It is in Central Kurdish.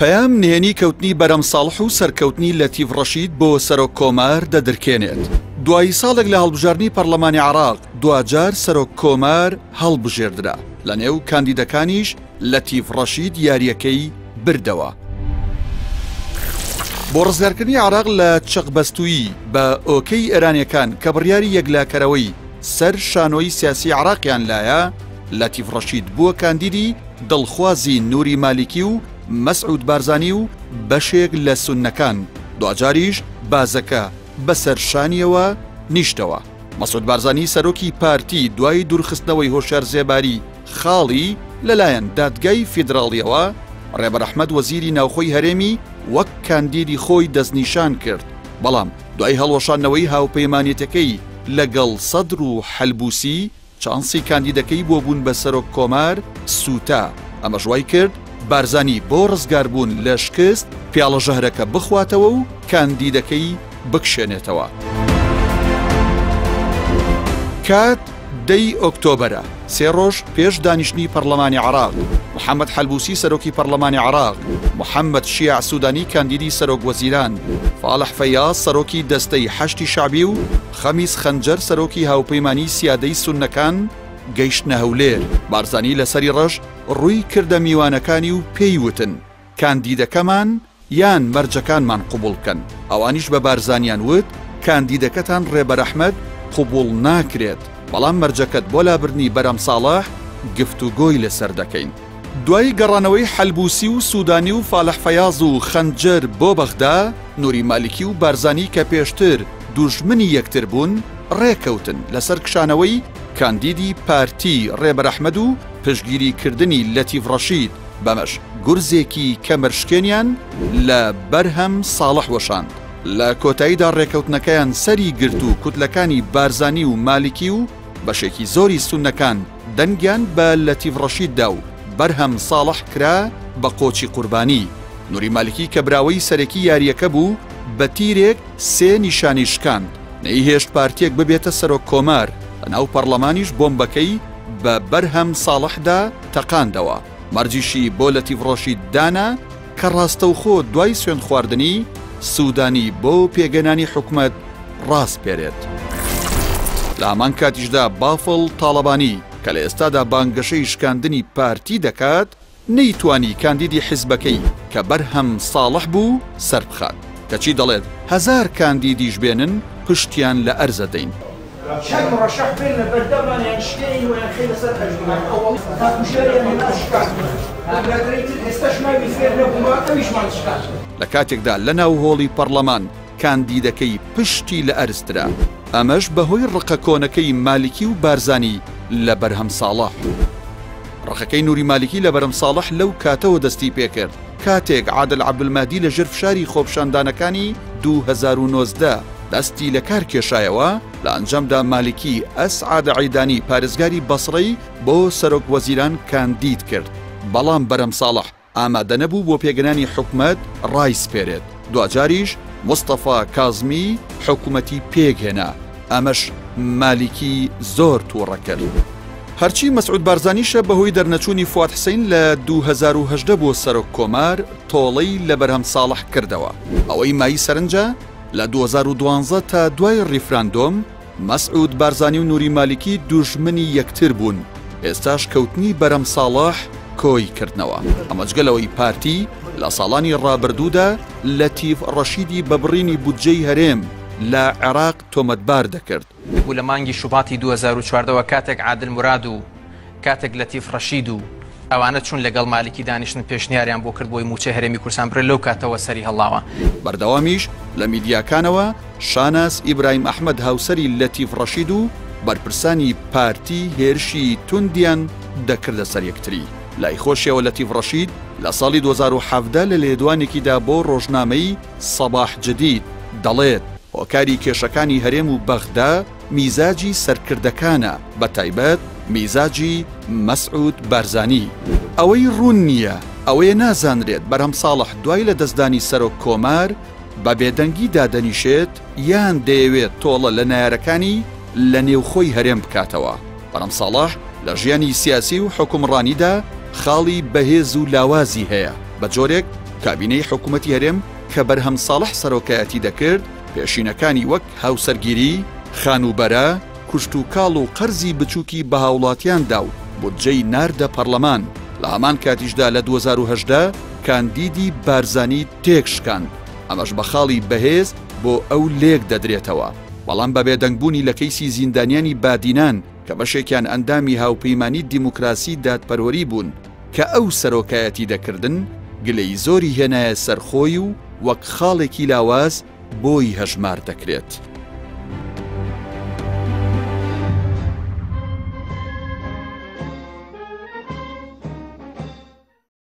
پەیام نهێنی کەوتنی بەرەم ساڵح و سەرکەوتنی لەتیف ڕەشید بۆ سەرۆک کۆمار دەدرکێنێت. دوای ساڵێک لە هەڵبژاردنی پەرلەمانی عێراق دوجار سەرۆک کۆمار هەڵبژێردرا، لە نێو کاندیدەکانیش لەتیف ڕەشید یاریەکەی بردەوە. بۆ ڕزگارکردنی عێراق لە چەقبەستووی بە ئۆکەی ئێرانیەکان کە بڕیاری یەکلاکەرەوەی سەر شانۆی سیاسی عێراقیان لایە، لەتیف ڕەشید بووە کاندیدی دڵخوازی نووری مالیکی و مەسعود بارزانی و بەشێک لە سوننەکان. دوجاریش بازەکە بەسەر شانیەوە نیشتەوە. مەسعود بارزانی سەرۆکی پارتی دوای دوورخستنەوەی هۆشیار زێباری خاڵی لەلایەن دادگای فیدراڵیەوە ڕێبەر ئەحمەد وەزیری ناوخۆی هەرێمی وەک کاندیدی خۆی دەستنیشان کرد، بەڵام دوای هەڵوەشانەوەی هاوپەیمانیەتەکەی لەگەڵ سەدر و حەلبوسی چانسی کاندیدەکەی بۆ بوون بە سەرۆک کۆمار سووتا. ئەمە ژوای کرد بارزانی بۆ ڕزگاربوون لە شکست پیاڵە ژەهرەکە بخواتەوە و کاندیدەکەی بکشێنێتەوە. کات 10 ئۆکتۆبەرە، 3 ڕۆژ پێش دانیشتنی پەرلەمانی عێراق، محەممەد حەلبوسی سەرۆکی پەرلەمانی عێراق، محەممەد شیع سوودانی کاندیدی سەرۆک وەزیران، فاڵح فەیاض سەرۆکی دەستەی حەشتی شعبی و خەمیس خەنجەر سەرۆکی هاوپەیمانی سیادەی سوننەکان گەیشتنە هەولێر. بارزانی لەسەری ڕەش ڕووی کردە میوانەکانی و پێی وتن کاندیدەکەمان یان مەرجەکانمان قوبوڵ بکەن. ئەوانیش بە بارزانیان وت کاندیدەکەتان ڕێبەر ئەحمەد قوبوڵ ناکرێت، بەڵام مەرجەکەت بۆ لابردنی بەرەم ساڵح گفتوگۆی لەسەر دەکەین. دوای گەڕانەوەی حەلبوسی و سوودانی و فاڵح فەیاض و خەنجەر بۆ بەغدا، نووری مالیکی و بارزانی کە پێشتر دوژمنی یەکتر بوون ڕێکەوتن لەسەر کشانەوەی کاندیدی پارتی ڕێبەر ئەحمەد و پشگیریکردنی لەتیف ڕەشید، بەمەش گورزێکی کەمەرشکێنیان لە بەرهەم ساڵح وەشاند. لە کۆتاییدا ڕێکەوتنەکەیان سەری گرت و کوتلەکانی بارزانی و مالیکی و بەشێکی زۆری سوننەکان دەنگیان بە لەتیف ڕەشیددا و بەرهەم ساڵح کرا بە قۆچی قوربانی. نووری مالیکی کە براوەی سەرەکی یاریەکە بوو بە تیرێک 3 نیشانی شکاند، نەیهێشت پارتیەک ببێتە سەرۆک کۆمار. لەناو پەرلەمانیش بۆمبەکەی بە بەرهەم ساڵحدا تەقاندەوە. مەرجیشی بۆ لەتیف ڕەشید دانا کە ڕاستەوخۆ دوای سوێن خواردنی سوودانی بۆ پێگەنانی حکومەت ڕاست پێرێت. لە هەمان کاتیشدا بافڵ تاڵەبانی کە لە ئێستادا بانگەشەی شکاندنی پارتی دەکات، نەیتوانی کاندیدی حیزبەکەی کە بەرهەم ساڵح بوو سەربخات، کەچی دەڵێت 1000 کاندیدیش بێنن پشتیان لە ئەرزە دەین. شك مرشح بين بالدبن يعني شكاين وين خير سر اجمع اول مشاري من اشكال انا دريت استشمال بفير لهما مش ما اشكال لە کاتێکدا لەناو هۆڵی پەرلەمان کاندیدەکەی پشتی لە ئەرزدرا، ئەمەش بەهۆی ڕقە کۆنەکەی مالیکی و بارزانی لە بەرهەم ساڵح. ڕقەکەی نووری مالیکی لە بەرهەم ساڵح لەو کاتەوە دەستی پێکرد کاتێک عادل عەبدولمادی لە ژێر فشاری خۆپشاندانەکانی 2019 دەستی لە کار کێشایەوە. لە ئەنجامدا مالیکی ئەسعاد عەیدانی پارێزگاری بەسڕەی بۆ سەرۆک وەزیران کاندید کرد، بەڵام بەرەم ساڵح ئامادە نەبوو بۆ پێگەنانی حکومەت ڕای سپێرێت. دوجاریش مستەفا کازمی حکومەتی پێکهێنا، ئەمەش مالیکی زۆر تووڕە کرد. هەرچی مەسعود بارزانیشە بەهۆی دەرنەچوونی فواد حسین لە 2018 بۆ سەرۆک کۆمار تۆڵەی لە بەرهەم ساڵح کردەوە. ئەوەی مایی سەرنجە لە 2012 تا دوای ڕیفراندۆم مەسعود بارزانی و نووری مالیکی دوژمنی یەکتر بوون، ئێستاش کەوتنی بەرەم ساڵح کۆی کردنەوە. ئەمەجگەلەوەی پارتی لە ساڵانی ڕابردوودا لەتیف ڕەشیدی بە بڕینی بودجەی هەرێم لە عێراق تۆمەتبار دەکرد. و لە مانگی شوباتی 2014ەوە کاتێک عادل مراد و کاتێک لەتیف ڕەشید و ئەوانە چون لەگەڵ مالیکی دانیشتن پێشنیاریان بۆ کرد بۆی موچە هەرێمی کوردستان برێ لەو کاتەوە سەری هەڵاوە. بەردەوامیش لە میدیاکانەوە شاناس ئیبراهیم ئەحمەد هاوسەری لەتیف ڕەشید و بەرپرسانی پارتی هێرشی توندیان دەکردە سەر یەکتری. لای خۆشیەوە لەتیف ڕەشید لە ساڵی 2017 لە لێدوانێکیدا بۆ ڕۆژنامەی سەباح جدید دەڵێت هۆکاری کێشەکانی هەرێم و بەغدا میزاجی سەرکردەکانە، بە تایبەت میزاجی مەسعود بارزانی. ئەوەی ڕوون نییە، ئەوەیە نازانرێت بەرهەم ساڵح دوای لە دەستدانی سەرۆک کۆمار بە بێدەنگی دادەنیشێت یان دەیەوێت تۆڵە لە نایارەکانی لە نێوخۆی هەرێم بکاتەوە. بەرهەم ساڵح لە ژیانی سیاسی و حکومڕانیدا خاڵی بەهێز و لاوازی هەیە، بە جۆرێک کابینەی حکوومەتی هەرێم کە بەرهەم ساڵح سەرۆکایەتی دەکرد پێشینەکانی وەک هاوسەرگیری، خانوبەرە، کوشت و کاڵ و قەرزی بچووکی بە هاوڵاتیاندا و بودجەی ناردە پەرلەمان. لە هەمان کاتیشدا لە 2010 کاندیدی بارزانی تێکشکاند، ئەمەش بە خاڵی بەهێز بۆ ئەو لێک دەدرێتەوە. بەڵام بە بێدەنگبوونی لە کەیسی زیندانیانی بادینان کە بەشێکیان ئەندامی هاوپەیمانی دیموکراسی دادپەروەری بوون کە ئەو سەرۆکایەتی دەکردن، گلەی زۆری هێنایە سەرخۆی و وەک خاڵێکی لاواز بۆی هەژمار دەکرێت.